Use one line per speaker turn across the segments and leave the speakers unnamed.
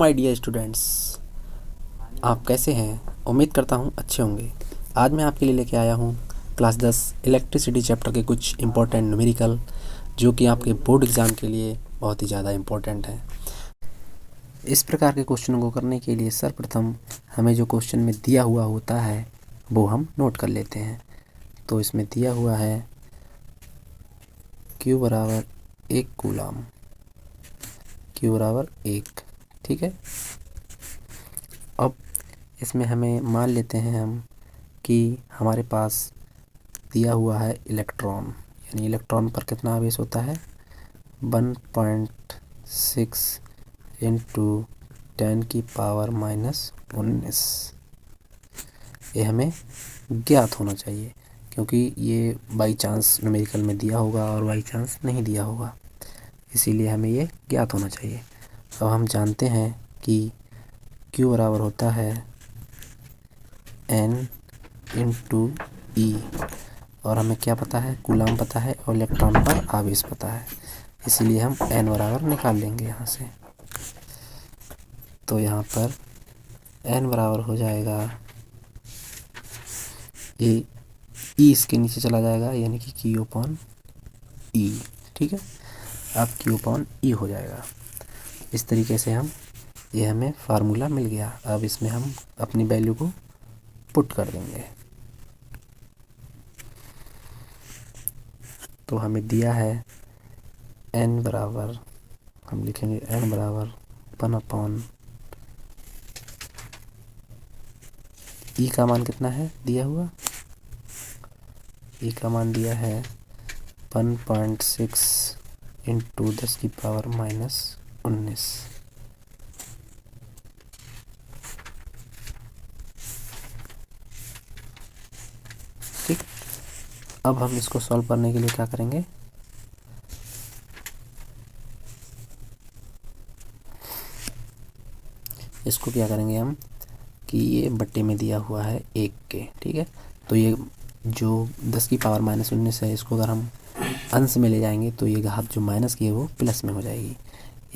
My dear students, आप कैसे हैं? उम्मीद करता हूँ अच्छे होंगे। आज मैं आपके लिए लेके आया हूँ क्लास 10 इलेक्ट्रिसिटी चैप्टर के कुछ इम्पोर्टेंट न्यूमेरिकल, जो कि आपके बोर्ड एग्ज़ाम के लिए बहुत ही ज़्यादा इम्पोर्टेंट हैं। इस प्रकार के क्वेश्चनों को करने के लिए सर्वप्रथम हमें जो क्वेश्चन में दिया हुआ होता है वो हम नोट कर लेते हैं। तो इसमें दिया हुआ है Q बराबर 1 कूलाम, Q बराबर 1। ठीक है, अब इसमें हमें मान लेते हैं हम कि हमारे पास दिया हुआ है इलेक्ट्रॉन, यानी इलेक्ट्रॉन पर कितना आवेश होता है 1.6 इंटू 10⁻⁻19। ये हमें ज्ञात होना चाहिए, क्योंकि ये बाई चांस न्यूमेरिकल में दिया होगा और बाई चांस नहीं दिया होगा, इसीलिए हमें ये ज्ञात होना चाहिए। अब हम जानते हैं कि Q बराबर होता है N इंटू E, और हमें क्या पता है, कूलाम पता है और इलेक्ट्रॉन पर आवेश पता है, इसीलिए हम N बराबर निकाल लेंगे यहाँ से। तो यहाँ पर N बराबर हो जाएगा, ये E इसके नीचे चला जाएगा, यानी कि Q/E। ठीक है, अब Q/E हो जाएगा। इस तरीके से ये हमें फार्मूला मिल गया। अब इसमें हम अपनी वैल्यू को पुट कर देंगे। तो हमें दिया है N बराबर, हम लिखेंगे N बराबर 1/E का मान कितना है दिया हुआ, E का मान दिया है 1.6 इंटू 10⁻⁻19। ठीक, अब हम इसको सॉल्व करने के लिए क्या करेंगे, इसको क्या करेंगे हम कि ये बट्टे में दिया हुआ है 1 के। ठीक है, तो ये जो 10⁻⁻19 है, इसको अगर हम अंश में ले जाएंगे तो ये घात जो माइनस की है वो प्लस में हो जाएगी,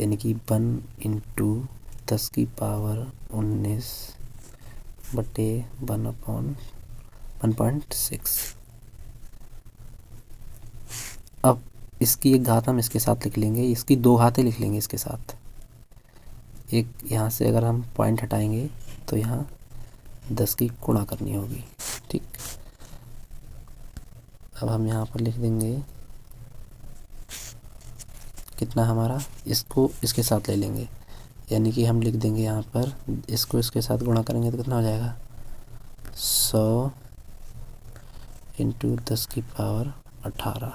यानी कि 1 इंटू 10⁻19 बटे 1/1.6। अब इसकी एक घात हम इसके साथ लिख लेंगे, इसकी 2 घातें लिख लेंगे इसके साथ। एक यहाँ से अगर हम पॉइंट हटाएंगे तो यहाँ 10 की गुणा करनी होगी। ठीक, अब हम यहाँ पर लिख देंगे कितना हमारा, इसको इसके साथ ले लेंगे, यानी कि हम लिख देंगे यहाँ पर, इसको इसके साथ गुणा करेंगे तो कितना हो जाएगा 100 इंटू 10⁻18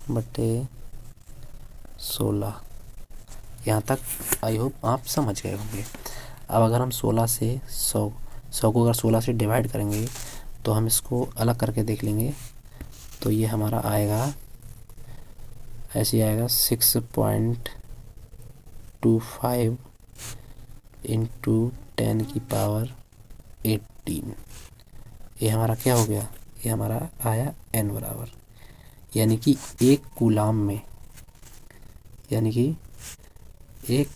बटे 16। यहाँ तक आई होप आप समझ गए होंगे। अब अगर हम 16 से 100 को अगर 16 से डिवाइड करेंगे तो हम इसको अलग करके देख लेंगे, तो ये हमारा आएगा, ऐसे आएगा 6.25 इंटू 10⁻18। ये हमारा क्या हो गया, ये हमारा आया N बराबर, यानी कि एक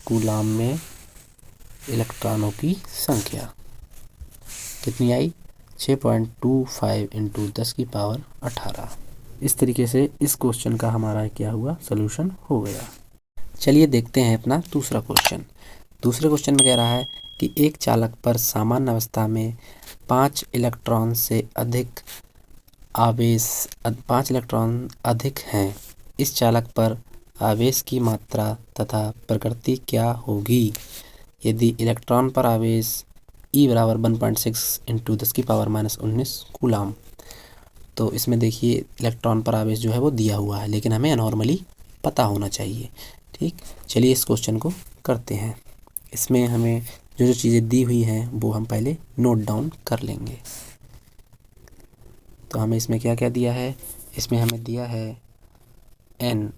कूलाम में इलेक्ट्रॉनों की संख्या कितनी आई, 6.25 इंटू 10⁻18। इस तरीके से इस क्वेश्चन का हमारा क्या हुआ, सॉल्यूशन हो गया। चलिए देखते हैं अपना दूसरा क्वेश्चन। दूसरे क्वेश्चन में कह रहा है कि एक चालक पर सामान्य अवस्था में 5 इलेक्ट्रॉन अधिक हैं। इस चालक पर आवेश की मात्रा तथा प्रकृति क्या होगी यदि इलेक्ट्रॉन पर आवेश E बराबर 1.6 इंटू 10⁻⁻19 कूलाम। तो इसमें देखिए इलेक्ट्रॉन पर आवेश जो है वो दिया हुआ है, लेकिन हमें नॉर्मली पता होना चाहिए। ठीक, चलिए इस क्वेश्चन को करते हैं। इसमें हमें जो जो चीज़ें दी हुई हैं वो हम पहले नोट डाउन कर लेंगे। तो हमें इसमें क्या क्या दिया है, इसमें हमें दिया है N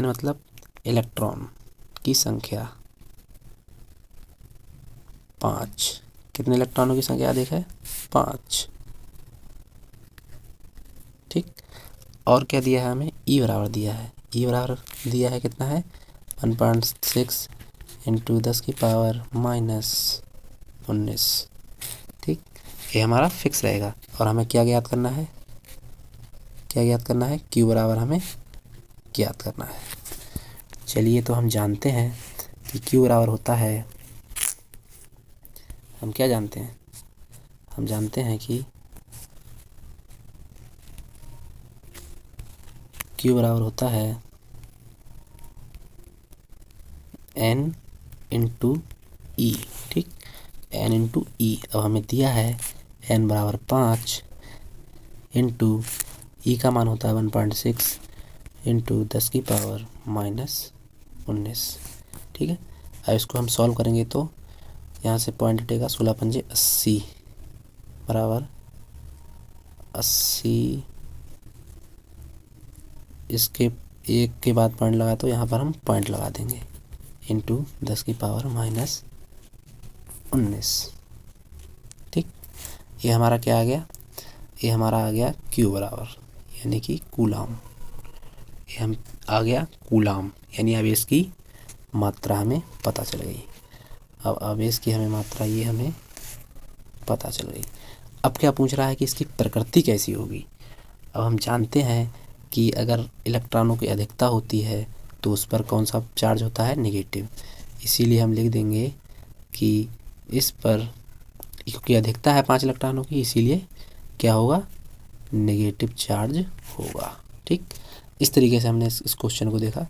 मतलब इलेक्ट्रॉन की संख्या 5। कितने इलेक्ट्रॉनों की संख्या अधिक है, 5। ठीक, और क्या दिया है हमें, ई बराबर दिया है। ई बराबर दिया है कितना है, 1.6 इंटू 10 की पावर -19। ठीक, ये हमारा फिक्स रहेगा। और हमें क्या ज्ञात करना है, क्या ज्ञात करना है, क्यू बराबर हमें ज्ञात करना है। चलिए तो हम जानते हैं कि क्यू बराबर होता है, हम क्या जानते हैं, हम जानते हैं कि क्यू बराबर होता है n इंटू ई। ठीक, n इंटू ई। अब हमें दिया है n बराबर 5 इंटू ई का मान होता है 1.6 इंटू 10 की पावर -19। ठीक है, अब इसको हम सॉल्व करेंगे तो यहाँ से पॉइंट हटेगा, 16 पंजे 80 बराबर 80। इसके एक के बाद पॉइंट लगा तो यहाँ पर हम पॉइंट लगा देंगे, इंटू 10 की पावर -19। ठीक, ये हमारा क्या आ गया, ये हमारा आ गया क्यू बराबर, यानी कि कूलाम। ये हम आ गया कूलाम, यानी आवेश की मात्रा हमें पता चल गई। अब आवेश की हमें मात्रा ये हमें पता चल गई। अब क्या पूछ रहा है कि इसकी प्रकृति कैसी होगी। अब हम जानते हैं कि अगर इलेक्ट्रॉनों की अधिकता होती है तो उस पर कौन सा चार्ज होता है, नेगेटिव। इसीलिए हम लिख देंगे कि इस पर, क्योंकि अधिकता है 5 इलेक्ट्रॉनों की, इसीलिए क्या होगा, नेगेटिव चार्ज होगा। ठीक, इस तरीके से हमने इस क्वेश्चन को देखा।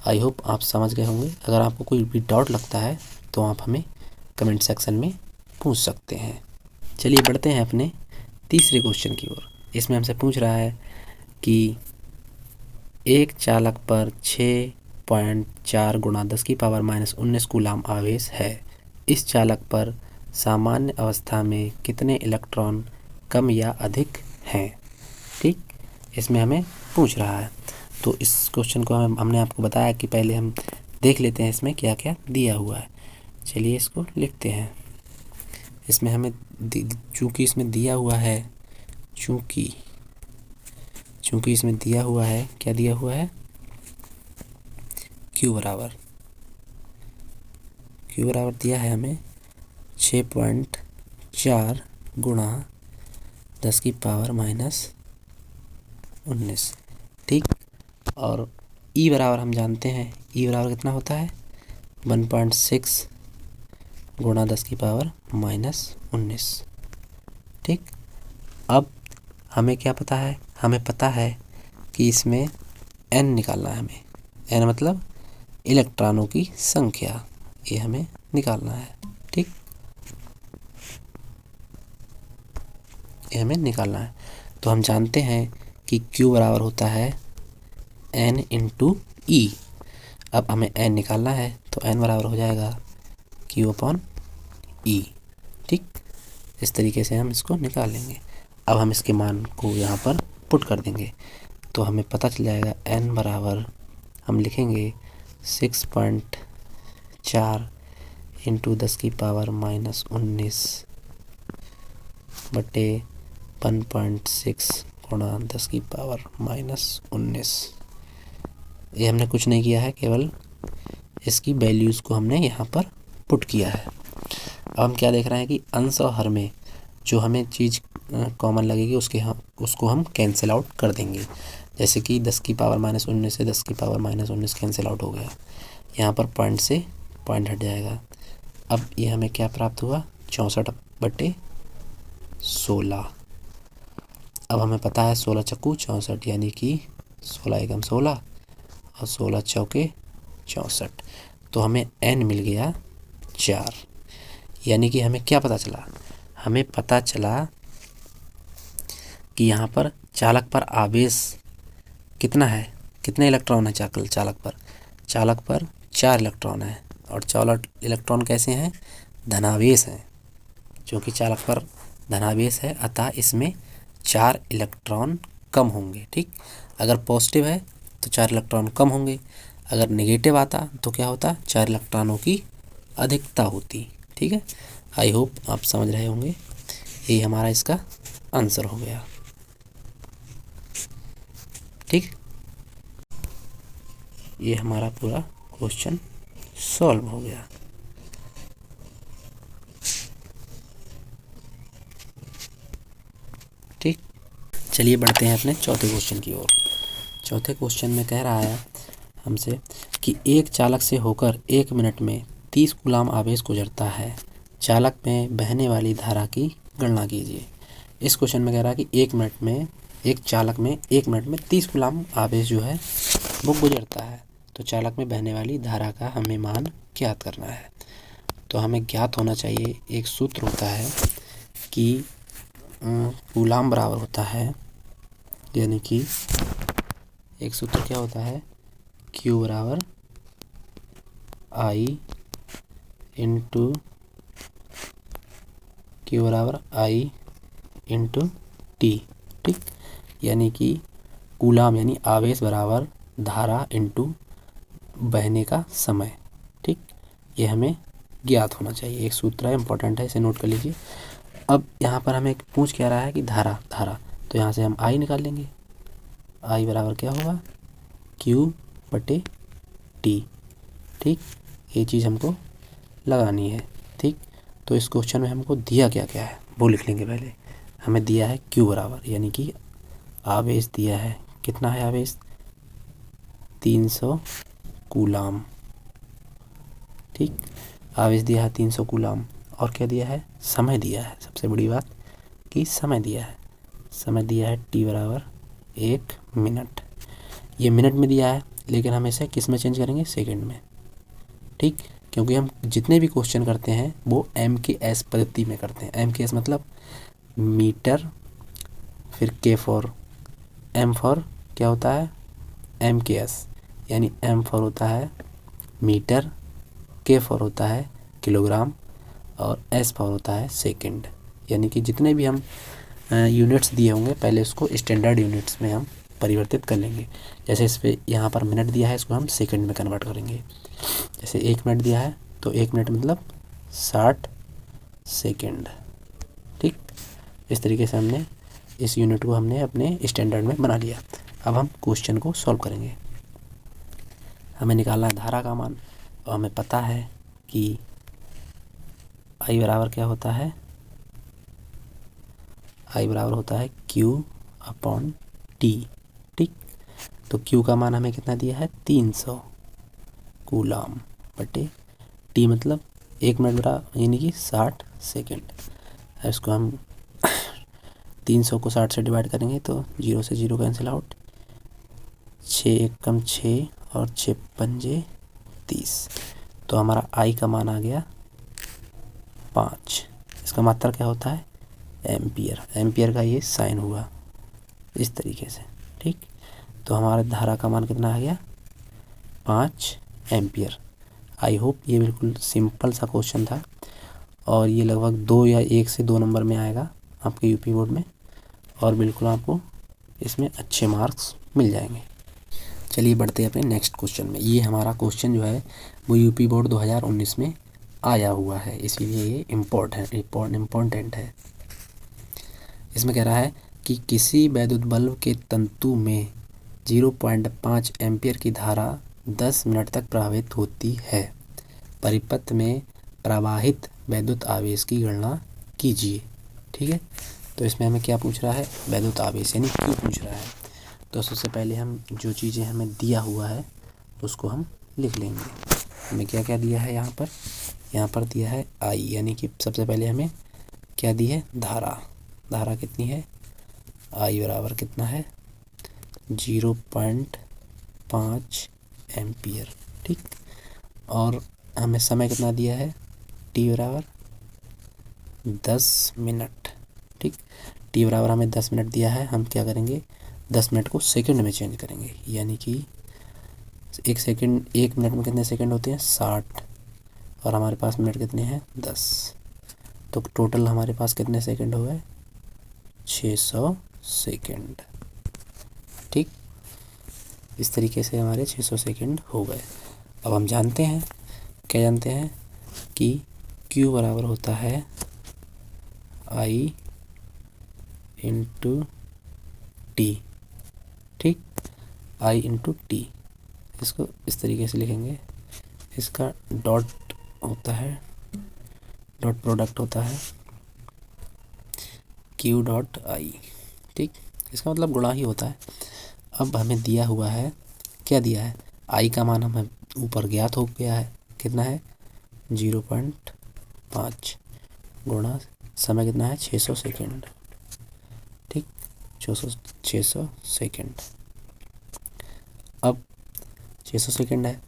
आई होप आप समझ गए होंगे। अगर आपको कोई भी डाउट लगता है तो आप हमें कमेंट सेक्शन में पूछ सकते हैं। चलिए बढ़ते हैं अपने तीसरे क्वेश्चन की ओर। इसमें हमसे पूछ रहा है कि एक चालक पर 6.4 गुणा 10 की पावर -19 कूलाम आवेश है। इस चालक पर सामान्य अवस्था में कितने इलेक्ट्रॉन कम या अधिक हैं। ठीक, इसमें हमें पूछ रहा है। तो इस क्वेश्चन को हमने आपको बताया कि पहले हम देख लेते हैं इसमें क्या क्या दिया हुआ है। चलिए इसको लिखते हैं। इसमें हमें चूँकि इसमें दिया हुआ है, चूँकि इसमें दिया हुआ है, क्या दिया हुआ है, क्यू बराबर दिया है हमें 6.4 गुणा 10 की पावर -19। ठीक, और ई बराबर हम जानते हैं, ई बराबर कितना होता है, 1.6 गुणा 10 की पावर -19। ठीक, अब हमें क्या पता है, हमें पता है कि इसमें n निकालना है हमें। n मतलब इलेक्ट्रॉनों की संख्या, ये हमें निकालना है। ठीक, ये हमें निकालना है। तो हम जानते हैं कि Q बराबर होता है n इंटू ई। अब हमें n निकालना है तो n बराबर हो जाएगा Q/E। ठीक, इस तरीके से हम इसको निकाल लेंगे। अब हम इसके मान को यहाँ पर पुट कर देंगे तो हमें पता चल जाएगा n बराबर हम लिखेंगे 6.4 इंटू 10 की पावर -19 बटे 1.6 गुणा 10 की पावर -19। ये हमने कुछ नहीं किया है, केवल इसकी वैल्यूज़ को हमने यहाँ पर पुट किया है। अब हम क्या देख रहे हैं कि अंश और हर में जो हमें चीज़ कॉमन लगेगी उसको हम कैंसिल आउट कर देंगे। जैसे कि 10 की पावर -19 से 10 की पावर -19 कैंसिल आउट हो गया, यहाँ पर पॉइंट से पॉइंट हट जाएगा। अब ये हमें क्या प्राप्त हुआ, 64/16। अब हमें पता है 16 चक्कू 64, यानी कि 16 एकम 16 और 16 चौके 64। तो हमें n मिल गया 4। यानी कि हमें क्या पता चला, हमें पता चला कि यहाँ पर चालक पर आवेश कितना है, कितने इलेक्ट्रॉन है चालक पर 4 इलेक्ट्रॉन है। और 4 इलेक्ट्रॉन कैसे हैं, धनावेश हैं। क्योंकि चालक पर धनावेश है अतः इसमें 4 इलेक्ट्रॉन कम होंगे। ठीक, अगर पॉजिटिव है तो 4 इलेक्ट्रॉन कम होंगे, अगर नेगेटिव आता तो क्या होता, 4 इलेक्ट्रॉनों की अधिकता होती। ठीक है, आई होप आप समझ रहे होंगे। यही हमारा इसका आंसर हो गया। ठीक, ये हमारा पूरा क्वेश्चन सॉल्व हो गया। ठीक, चलिए बढ़ते हैं अपने चौथे क्वेश्चन की ओर। चौथे क्वेश्चन में कह रहा है हमसे कि एक चालक से होकर 1 मिनट में 30 कूलाम आवेश गुजरता है, चालक में बहने वाली धारा की गणना कीजिए। इस क्वेश्चन में कह रहा है कि 1 मिनट में एक चालक में 1 मिनट में 30 कूलाम आवेश जो है वो गुजरता है, तो चालक में बहने वाली धारा का हमें मान ज्ञात करना है। तो हमें ज्ञात होना चाहिए, एक सूत्र होता है कि कूलाम बराबर होता है, यानी कि एक सूत्र क्या होता है, Q बराबर I इंटू Q बराबर I इंटू टी। ठीक, यानी कि कूलाम यानी आवेश बराबर धारा इंटू बहने का समय। ठीक, ये हमें ज्ञात होना चाहिए, एक सूत्र है, इंपॉर्टेंट है, इसे नोट कर लीजिए। अब यहाँ पर हमें पूछ क्या रहा है कि धारा, तो यहाँ से हम I निकाल लेंगे। I बराबर क्या होगा, Q बटे T। ठीक, ये चीज़ हमको लगानी है। ठीक, तो इस क्वेश्चन में हमको दिया क्या क्या है वो लिख लेंगे पहले। हमें दिया है Q बराबर, यानी कि आवेश दिया है, कितना है आवेश, 300 कूलाम। ठीक, आवेश दिया है 300 कूलाम, और क्या दिया है, समय दिया है, सबसे बड़ी बात कि समय दिया है। समय दिया है T बराबर 1 मिनट। ये मिनट में दिया है, लेकिन हम इसे किस में चेंज करेंगे, सेकंड में। ठीक, क्योंकि हम जितने भी क्वेश्चन करते हैं वो MKS पद्धति में करते हैं। MKS मतलब मीटर, फिर K फॉर M फॉर क्या होता है, MKS, यानी M फॉर होता है मीटर, K फॉर होता है किलोग्राम, और S फॉर होता है सेकंड। यानी कि जितने भी हम यूनिट्स दिए होंगे पहले उसको स्टैंडर्ड यूनिट्स में हम परिवर्तित कर लेंगे। जैसे इस पे यहाँ पर मिनट दिया है, इसको हम सेकंड में कन्वर्ट करेंगे। जैसे 1 मिनट दिया है तो 1 मिनट मतलब 60 सेकंड। ठीक, इस तरीके से हमने इस यूनिट को हमने अपने स्टैंडर्ड में बना लिया। अब हम क्वेश्चन को सॉल्व करेंगे। हमें निकालना है धारा का मान, और हमें पता है कि I बराबर क्या होता है, I बराबर होता है Q अपॉन T। ठीक, तो Q का मान हमें कितना दिया है, 300 कूलाम बटे T मतलब 1 मिनट बराबर यानी कि 60 सेकंड। इसको हम 300 को 60 से डिवाइड करेंगे तो 0 से 0 कैंसिल आउट, 6 एक कम 6 और 6 पंजे 30। तो हमारा I का मान आ गया 5। इसका मात्रा क्या होता है, एम्पियर। एम्पियर का ये साइन हुआ इस तरीके से। ठीक, तो हमारा धारा का मान कितना आ गया, 5 एम्पियर। आई होप ये बिल्कुल सिंपल सा क्वेश्चन था, और ये लगभग 2 या 1 से 2 नंबर में आएगा आपके यूपी बोर्ड में, और बिल्कुल आपको इसमें अच्छे मार्क्स मिल जाएंगे। चलिए बढ़ते हैं अपने नेक्स्ट क्वेश्चन में। ये हमारा क्वेश्चन जो है वो यूपी बोर्ड 2019 में आया हुआ है, इसीलिए ये इम्पोर्टेंट है। इसमें कह रहा है कि किसी वैद्युत बल्ब के तंतु में 0.5 एम्पियर की धारा 10 मिनट तक प्रवाहित होती है, परिपथ में प्रवाहित वैद्युत आवेश की गणना कीजिए। ठीक है, तो इसमें हमें क्या पूछ रहा है, वैद्युत आवेश यानी Q पूछ रहा है। तो सबसे पहले हम जो चीज़ें हमें दिया हुआ है उसको हम लिख लेंगे। हमें क्या क्या दिया है, यहाँ पर दिया है I, यानी कि सबसे पहले हमें क्या दी है, धारा कितनी है, I बराबर कितना है, 0.5 एम्पियर। ठीक, और हमें समय कितना दिया है, T बराबर 10 मिनट। ठीक, T बराबर हमें 10 मिनट दिया है, हम क्या करेंगे, 10 मिनट को सेकंड में चेंज करेंगे, यानी कि 1 मिनट में कितने सेकंड होते हैं, 60, और हमारे पास मिनट कितने हैं, 10। तो टोटल हमारे पास कितने सेकंड हो गए, 600 सेकंड। ठीक, इस तरीके से हमारे 600 सेकंड हो गए। अब हम जानते हैं, क्या जानते हैं कि Q बराबर होता है I इंटू T। ठीक, आई इंटू टी, इसको इस तरीके से लिखेंगे। इसका डॉट होता है, डॉट प्रोडक्ट होता है क्यू डॉट आई, ठीक, इसका मतलब गुणा ही होता है। अब हमें दिया हुआ है, क्या दिया है, आई का मान हमें ऊपर ज्ञात हो गया है, कितना है 0.5 गुणा समय कितना है 600 सेकेंड, ठीक, 600 सेकेंड। अब 600 सेकेंड है,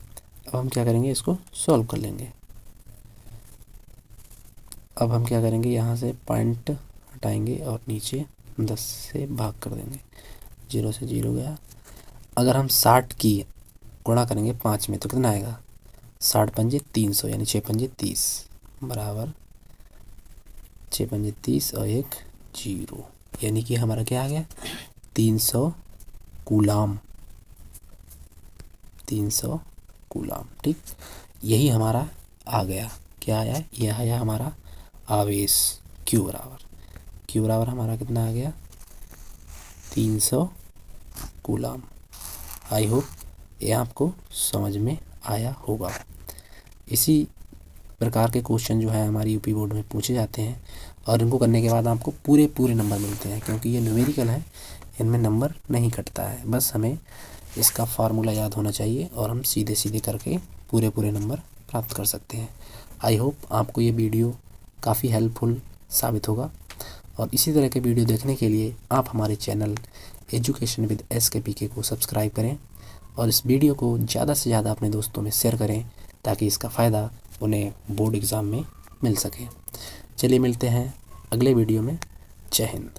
अब हम क्या करेंगे, इसको सॉल्व कर लेंगे। अब हम क्या करेंगे, यहाँ से पॉइंट हटाएंगे और नीचे 10 से भाग कर देंगे, 0 से 0 गया। अगर हम 60 की गुणा करेंगे 5 में तो कितना आएगा, 60 पंजे 300, यानी 6 पंजे 30 बराबर 6 पंजे 30 और 1 0, यानी कि हमारा क्या आ गया 300 कूलाम, 300 कूलाम, ठीक। यही हमारा आ गया, क्या आया, यह आया हमारा आवेश Q बराबर हमारा कितना आ गया 300 कूलाम। आई होप ये आपको समझ में आया होगा। इसी प्रकार के क्वेश्चन जो है हमारी यूपी बोर्ड में पूछे जाते हैं और इनको करने के बाद आपको पूरे नंबर मिलते हैं, क्योंकि ये न्यूमेरिकल है, इनमें नंबर नहीं कटता है। बस हमें इसका फार्मूला याद होना चाहिए और हम सीधे करके पूरे नंबर प्राप्त कर सकते हैं। आई होप आपको ये वीडियो काफ़ी हेल्पफुल साबित होगा और इसी तरह के वीडियो देखने के लिए आप हमारे चैनल एजुकेशन विद SK को सब्सक्राइब करें और इस वीडियो को ज़्यादा से ज़्यादा अपने दोस्तों में शेयर करें ताकि इसका फ़ायदा उन्हें बोर्ड एग्ज़ाम में मिल सके। चलिए मिलते हैं अगले वीडियो में। जय हिंद।